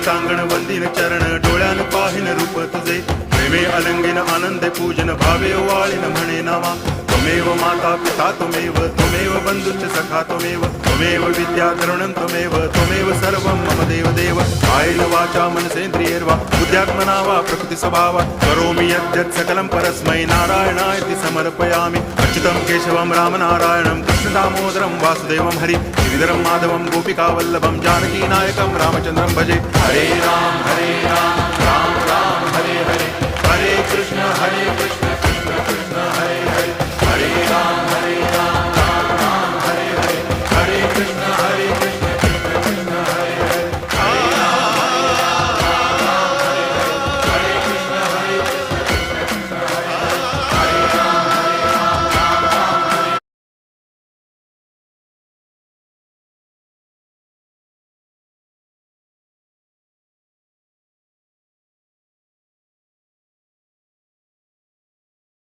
सांगण वंदिन चरण डोळ्यान पाहिन रूप तुझे प्रेमे अलंगिन आनंदे पूजन भावे वाळीन म्हणे नावा त्वमेव माता पिता त्वमेव बंधुश्च सखा त्वमेव विद्या तरुणं त्वमेव सर्वं मम देव कायेन वाचा मनसेन्द्रियैर्वा बुद्ध्यात्मना वा प्रकृति स्वभावा करोमि यद्यत् सकलं परस्मै नारायणायति समर्पयामि अच्युतं केशवं रामनारायणं कृष्णदामोदरं वासुदेवं हरि गिरिधरं माधवं गोपिकावल्लभं जानकीनायकं रामचन्द्रं भजे हरे राम राम राम हरे हरे हरे कृष्ण